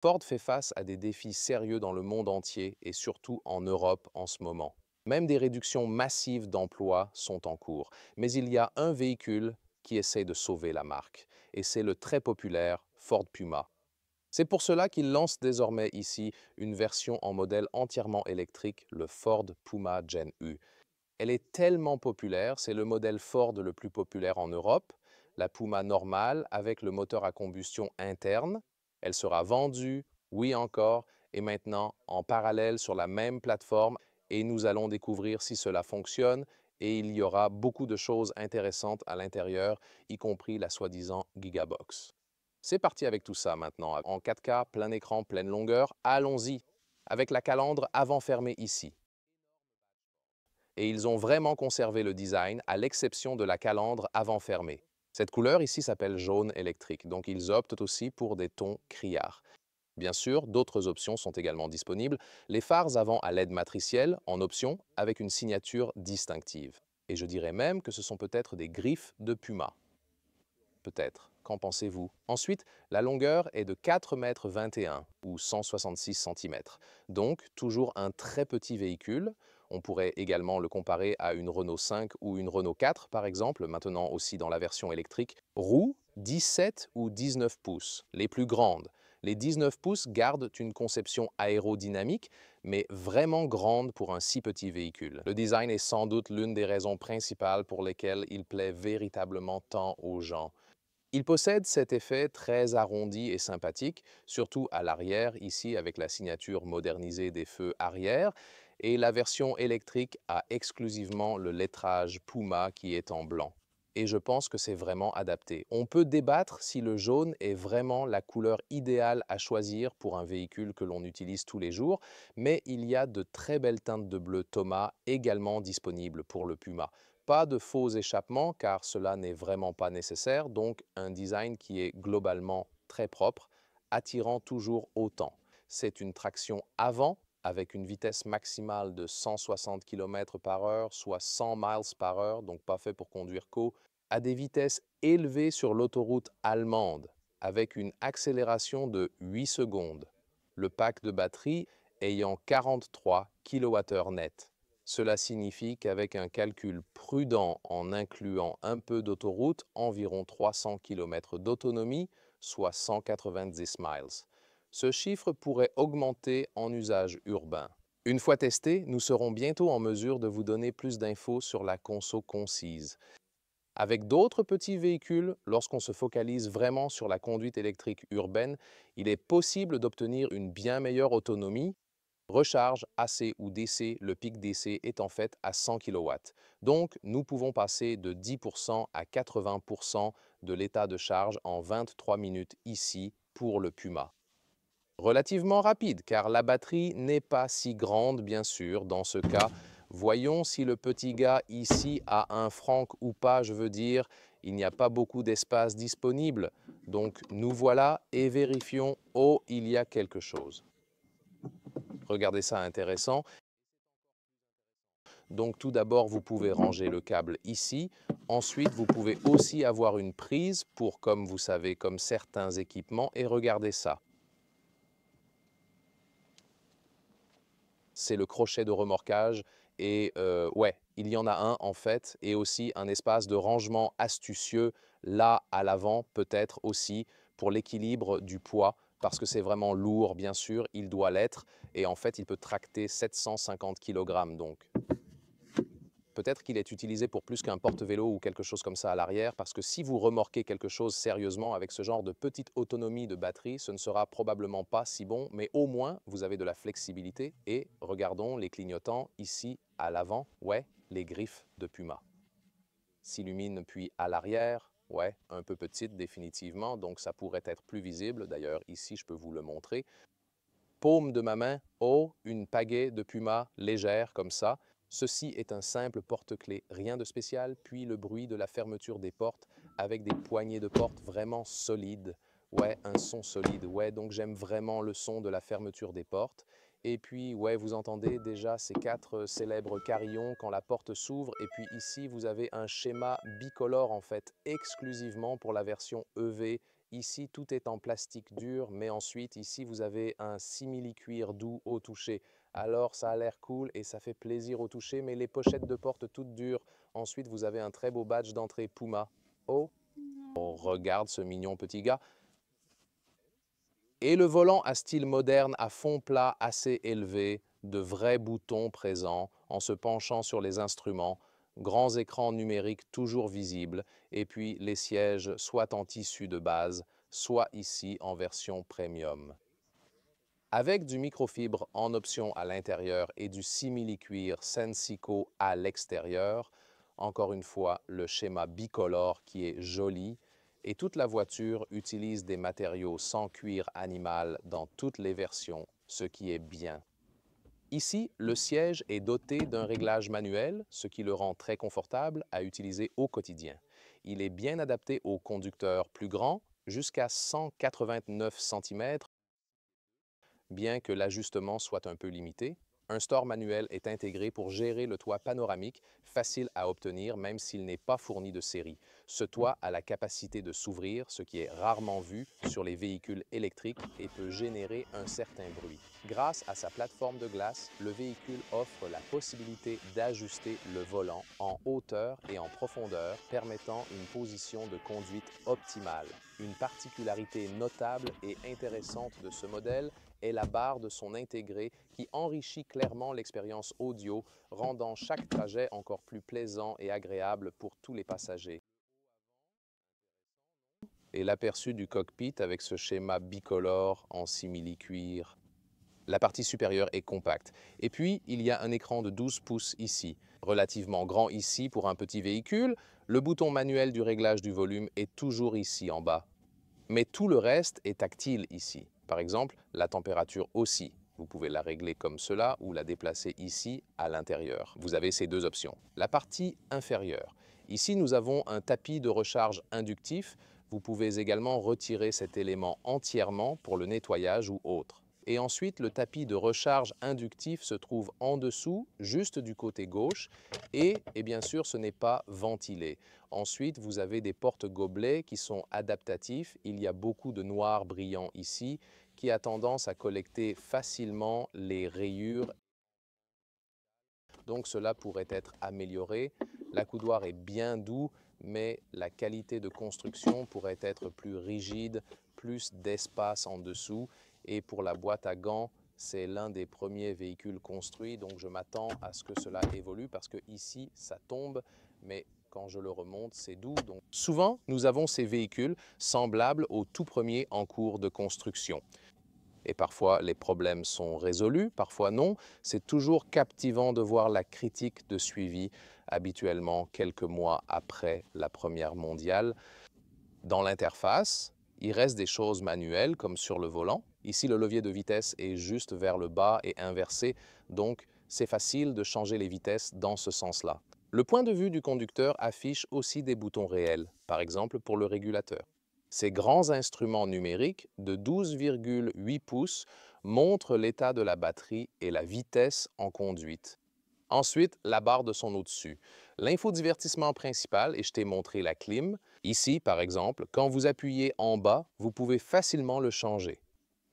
Ford fait face à des défis sérieux dans le monde entier et surtout en Europe en ce moment. Même des réductions massives d'emplois sont en cours. Mais il y a un véhicule qui essaie de sauver la marque, et c'est le très populaire Ford Puma. C'est pour cela qu'il lance désormais ici une version en modèle entièrement électrique, le Ford Puma Gen U. Elle est tellement populaire, c'est le modèle Ford le plus populaire en Europe, la Puma normale avec le moteur à combustion interne. Elle sera vendue, oui encore, et maintenant en parallèle sur la même plateforme et nous allons découvrir si cela fonctionne et il y aura beaucoup de choses intéressantes à l'intérieur, y compris la soi-disant Gigabox. C'est parti avec tout ça maintenant, en 4K, plein écran, pleine longueur, allons-y, avec la calandre avant fermée ici. Et ils ont vraiment conservé le design, à l'exception de la calandre avant fermée. Cette couleur ici s'appelle jaune électrique, donc ils optent aussi pour des tons criards. Bien sûr, d'autres options sont également disponibles. Les phares avant à LED matricielle, en option, avec une signature distinctive. Et je dirais même que ce sont peut-être des griffes de Puma. Peut-être. Qu'en pensez-vous? Ensuite, la longueur est de 4,21 m ou 166 cm. Donc, toujours un très petit véhicule. On pourrait également le comparer à une Renault 5 ou une Renault 4, par exemple, maintenant aussi dans la version électrique. Roues 17 ou 19 pouces, les plus grandes. Les 19 pouces gardent une conception aérodynamique, mais vraiment grande pour un si petit véhicule. Le design est sans doute l'une des raisons principales pour lesquelles il plaît véritablement tant aux gens. Il possède cet effet très arrondi et sympathique, surtout à l'arrière, ici avec la signature modernisée des feux arrière, et la version électrique a exclusivement le lettrage Puma qui est en blanc. Et je pense que c'est vraiment adapté. On peut débattre si le jaune est vraiment la couleur idéale à choisir pour un véhicule que l'on utilise tous les jours, mais il y a de très belles teintes de bleu Thomas également disponibles pour le Puma. Pas de faux échappements car cela n'est vraiment pas nécessaire, donc un design qui est globalement très propre, attirant toujours autant. C'est une traction avant avec une vitesse maximale de 160 km/h, soit 100 miles par heure, donc pas fait pour conduire à des vitesses élevées sur l'autoroute allemande, avec une accélération de 8 secondes. Le pack de batterie ayant 43 kWh net. Cela signifie qu'avec un calcul prudent en incluant un peu d'autoroute, environ 300 km d'autonomie, soit 190 miles. Ce chiffre pourrait augmenter en usage urbain. Une fois testé, nous serons bientôt en mesure de vous donner plus d'infos sur la conso concise. Avec d'autres petits véhicules, lorsqu'on se focalise vraiment sur la conduite électrique urbaine, il est possible d'obtenir une bien meilleure autonomie. Recharge AC ou DC, le pic DC est en fait à 100 kW. Donc, nous pouvons passer de 10% à 80% de l'état de charge en 23 minutes ici pour le Puma. Relativement rapide, car la batterie n'est pas si grande, bien sûr, dans ce cas. Voyons si le petit gars ici a un franc ou pas, je veux dire, il n'y a pas beaucoup d'espace disponible. Donc, nous voilà et vérifions, oh, il y a quelque chose. Regardez ça intéressant. Donc tout d'abord, vous pouvez ranger le câble ici. Ensuite, vous pouvez aussi avoir une prise pour, comme vous savez, comme certains équipements. Et regardez ça. C'est le crochet de remorquage. Et ouais, il y en a un en fait. Et aussi un espace de rangement astucieux là à l'avant, peut-être aussi pour l'équilibre du poids. Parce que c'est vraiment lourd, bien sûr, il doit l'être. Et en fait, il peut tracter 750 kg. Donc, peut-être qu'il est utilisé pour plus qu'un porte-vélo ou quelque chose comme ça à l'arrière, parce que si vous remorquez quelque chose sérieusement avec ce genre de petite autonomie de batterie, ce ne sera probablement pas si bon, mais au moins vous avez de la flexibilité. Et regardons les clignotants ici à l'avant, ouais, les griffes de Puma. S'illumine puis à l'arrière, ouais, un peu petite définitivement, donc ça pourrait être plus visible. D'ailleurs, ici, je peux vous le montrer. Paume de ma main, oh, une pagaie de Puma légère comme ça. Ceci est un simple porte-clés, rien de spécial, puis le bruit de la fermeture des portes avec des poignées de porte vraiment solides. Ouais, un son solide, ouais, donc j'aime vraiment le son de la fermeture des portes. Et puis, ouais, vous entendez déjà ces quatre célèbres carillons quand la porte s'ouvre. Et puis ici, vous avez un schéma bicolore en fait, exclusivement pour la version EV Ici, tout est en plastique dur, mais ensuite, ici, vous avez un simili-cuir doux au toucher. Alors, ça a l'air cool et ça fait plaisir au toucher, mais les pochettes de porte toutes dures. Ensuite, vous avez un très beau badge d'entrée Puma. Oh, regarde ce mignon petit gars. Et le volant à style moderne à fond plat assez élevé, de vrais boutons présents en se penchant sur les instruments, grands écrans numériques toujours visibles, et puis les sièges soit en tissu de base, soit ici en version premium. Avec du microfibre en option à l'intérieur et du simili-cuir Sensico à l'extérieur, encore une fois le schéma bicolore qui est joli, et toute la voiture utilise des matériaux sans cuir animal dans toutes les versions, ce qui est bien. Ici, le siège est doté d'un réglage manuel, ce qui le rend très confortable à utiliser au quotidien. Il est bien adapté aux conducteurs plus grands, jusqu'à 189 cm, bien que l'ajustement soit un peu limité. Un store manuel est intégré pour gérer le toit panoramique, facile à obtenir même s'il n'est pas fourni de série. Ce toit a la capacité de s'ouvrir, ce qui est rarement vu sur les véhicules électriques et peut générer un certain bruit. Grâce à sa plateforme de glace, le véhicule offre la possibilité d'ajuster le volant en hauteur et en profondeur, permettant une position de conduite optimale. Une particularité notable et intéressante de ce modèle est la barre de son intégré qui enrichit clairement l'expérience audio, rendant chaque trajet encore plus plaisant et agréable pour tous les passagers. Et l'aperçu du cockpit avec ce schéma bicolore en simili-cuir. La partie supérieure est compacte. Et puis, il y a un écran de 12 pouces ici, relativement grand ici pour un petit véhicule. Le bouton manuel du réglage du volume est toujours ici en bas. Mais tout le reste est tactile ici. Par exemple, la température aussi. Vous pouvez la régler comme cela ou la déplacer ici à l'intérieur. Vous avez ces deux options. La partie inférieure. Ici, nous avons un tapis de recharge inductif. Vous pouvez également retirer cet élément entièrement pour le nettoyage ou autre. Et ensuite, le tapis de recharge inductif se trouve en dessous, juste du côté gauche, et bien sûr, ce n'est pas ventilé. Ensuite, vous avez des porte-gobelets qui sont adaptatifs. Il y a beaucoup de noir brillant ici, qui a tendance à collecter facilement les rayures. Donc cela pourrait être amélioré. L'accoudoir est bien doux, mais la qualité de construction pourrait être plus rigide, plus d'espace en dessous. Et pour la boîte à gants, c'est l'un des premiers véhicules construits, donc je m'attends à ce que cela évolue parce que ici, ça tombe, mais quand je le remonte, c'est doux. Donc souvent, nous avons ces véhicules semblables aux tout premiers en cours de construction. Et parfois, les problèmes sont résolus, parfois non. C'est toujours captivant de voir la critique de suivi, habituellement quelques mois après la Première mondiale. Dans l'interface, il reste des choses manuelles comme sur le volant. Ici, le levier de vitesse est juste vers le bas et inversé, donc c'est facile de changer les vitesses dans ce sens-là. Le point de vue du conducteur affiche aussi des boutons réels, par exemple pour le régulateur. Ces grands instruments numériques de 12,8 pouces montrent l'état de la batterie et la vitesse en conduite. Ensuite, la barre de son au-dessus. L'infodivertissement principal, et je t'ai montré la clim. Ici, par exemple, quand vous appuyez en bas, vous pouvez facilement le changer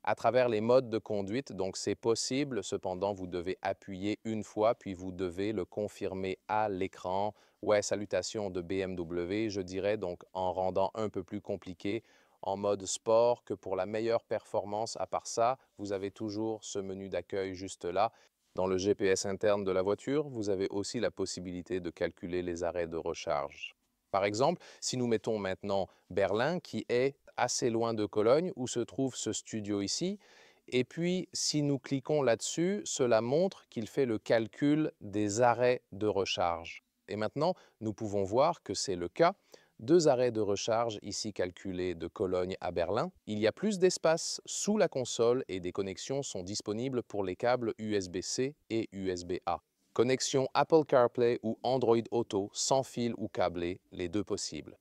à travers les modes de conduite. Donc, c'est possible. Cependant, vous devez appuyer une fois, puis vous devez le confirmer à l'écran. Ouais, salutations de BMW, je dirais, donc en rendant un peu plus compliqué en mode sport que pour la meilleure performance. À part ça, vous avez toujours ce menu d'accueil juste là. Dans le GPS interne de la voiture, vous avez aussi la possibilité de calculer les arrêts de recharge. Par exemple, si nous mettons maintenant Berlin, qui est assez loin de Cologne, où se trouve ce studio ici, et puis si nous cliquons là-dessus, cela montre qu'il fait le calcul des arrêts de recharge. Et maintenant, nous pouvons voir que c'est le cas. 2 arrêts de recharge ici calculés de Cologne à Berlin. Il y a plus d'espace sous la console et des connexions sont disponibles pour les câbles USB-C et USB-A. Connexion Apple CarPlay ou Android Auto, sans fil ou câblé, les deux possibles.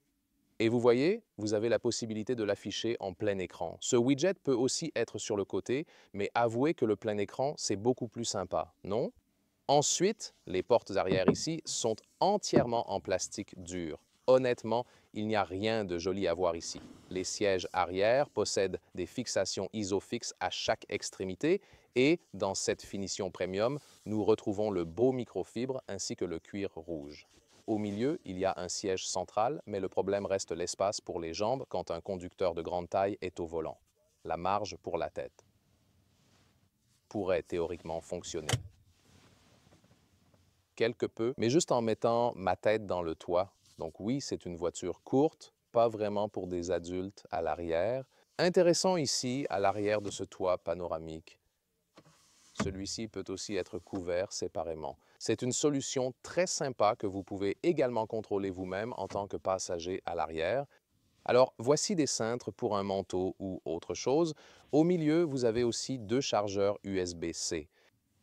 Et vous voyez, vous avez la possibilité de l'afficher en plein écran. Ce widget peut aussi être sur le côté, mais avouez que le plein écran, c'est beaucoup plus sympa, non? Ensuite, les portes arrière ici sont entièrement en plastique dur. Honnêtement, il n'y a rien de joli à voir ici. Les sièges arrière possèdent des fixations ISOFIX à chaque extrémité et, dans cette finition premium, nous retrouvons le beau microfibre ainsi que le cuir rouge. Au milieu, il y a un siège central, mais le problème reste l'espace pour les jambes quand un conducteur de grande taille est au volant. La marge pour la tête pourrait théoriquement fonctionner. Quelque peu, mais juste en mettant ma tête dans le toit. Donc oui, c'est une voiture courte, pas vraiment pour des adultes à l'arrière. Intéressant ici, à l'arrière de ce toit panoramique, celui-ci peut aussi être couvert séparément. C'est une solution très sympa que vous pouvez également contrôler vous-même en tant que passager à l'arrière. Alors, voici des cintres pour un manteau ou autre chose. Au milieu, vous avez aussi deux chargeurs USB-C.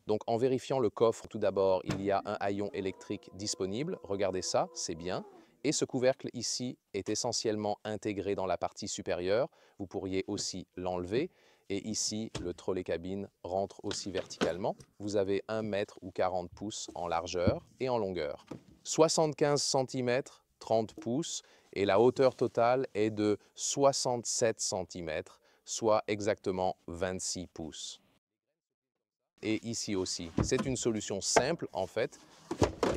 Donc, en vérifiant le coffre, tout d'abord, il y a un haillon électrique disponible. Regardez ça, c'est bien. Et ce couvercle ici est essentiellement intégré dans la partie supérieure. Vous pourriez aussi l'enlever. Et ici, le trolley cabine rentre aussi verticalement. Vous avez 1 mètre ou 40 pouces en largeur et en longueur. 75 cm, 30 pouces. Et la hauteur totale est de 67 cm, soit exactement 26 pouces. Et ici aussi. C'est une solution simple en fait.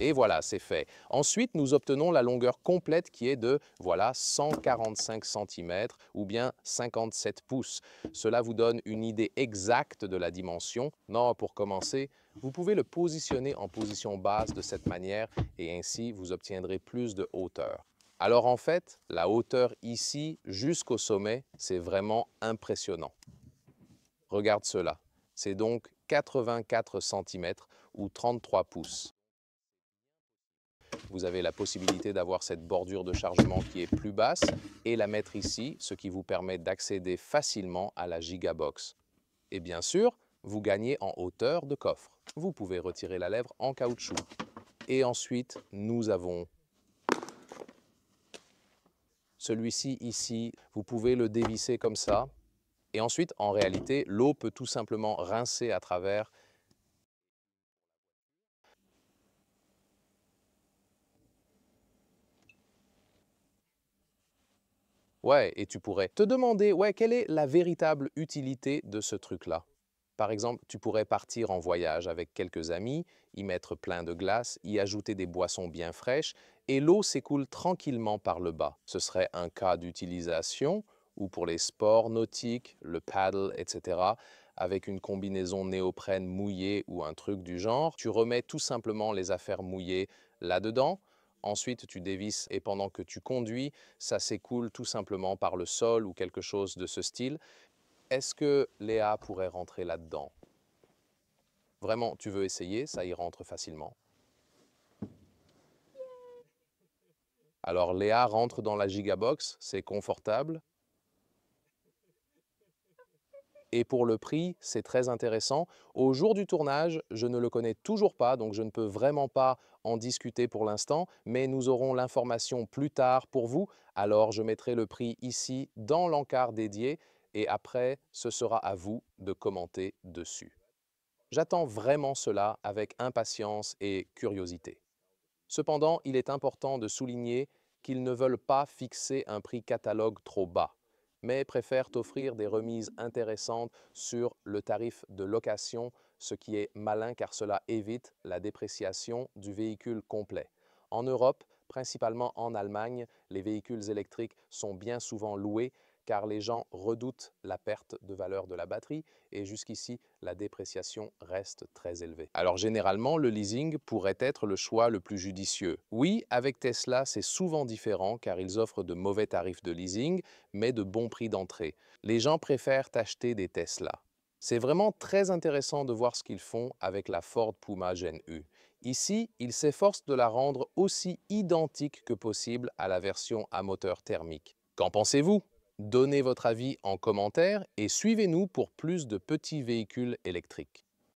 Et voilà, c'est fait. Ensuite, nous obtenons la longueur complète qui est de, voilà, 145 cm ou bien 57 pouces. Cela vous donne une idée exacte de la dimension. Non, pour commencer, vous pouvez le positionner en position basse de cette manière et ainsi vous obtiendrez plus de hauteur. Alors en fait, la hauteur ici jusqu'au sommet, c'est vraiment impressionnant. Regarde cela. C'est donc 84 cm ou 33 pouces. Vous avez la possibilité d'avoir cette bordure de chargement qui est plus basse et la mettre ici, ce qui vous permet d'accéder facilement à la Gigabox. Et bien sûr, vous gagnez en hauteur de coffre. Vous pouvez retirer la lèvre en caoutchouc. Et ensuite, nous avons celui-ci ici. Vous pouvez le dévisser comme ça. Et ensuite, en réalité, l'eau peut tout simplement rincer à travers. Ouais, et tu pourrais te demander, ouais, quelle est la véritable utilité de ce truc-là? Par exemple, tu pourrais partir en voyage avec quelques amis, y mettre plein de glace, y ajouter des boissons bien fraîches, et l'eau s'écoule tranquillement par le bas. Ce serait un cas d'utilisation, ou pour les sports nautiques, le paddle, etc., avec une combinaison néoprène mouillée ou un truc du genre, tu remets tout simplement les affaires mouillées là-dedans. Ensuite, tu dévisses et pendant que tu conduis, ça s'écoule tout simplement par le sol ou quelque chose de ce style. Est-ce que Léa pourrait rentrer là-dedans? Vraiment, tu veux essayer, ça y rentre facilement. Alors Léa rentre dans la Gigabox, c'est confortable. Et pour le prix, c'est très intéressant. Au jour du tournage, je ne le connais toujours pas, donc je ne peux vraiment pas en discuter pour l'instant, mais nous aurons l'information plus tard pour vous. Alors je mettrai le prix ici dans l'encart dédié et après, ce sera à vous de commenter dessus. J'attends vraiment cela avec impatience et curiosité. Cependant, il est important de souligner qu'ils ne veulent pas fixer un prix catalogue trop bas, mais préfèrent offrir des remises intéressantes sur le tarif de location, ce qui est malin car cela évite la dépréciation du véhicule complet. En Europe, principalement en Allemagne, les véhicules électriques sont bien souvent loués car les gens redoutent la perte de valeur de la batterie et jusqu'ici, la dépréciation reste très élevée. Alors généralement, le leasing pourrait être le choix le plus judicieux. Oui, avec Tesla, c'est souvent différent car ils offrent de mauvais tarifs de leasing, mais de bons prix d'entrée. Les gens préfèrent acheter des Tesla. C'est vraiment très intéressant de voir ce qu'ils font avec la Ford Puma Gen U. Ici, ils s'efforcent de la rendre aussi identique que possible à la version à moteur thermique. Qu'en pensez-vous? Donnez votre avis en commentaire et suivez-nous pour plus de petits véhicules électriques.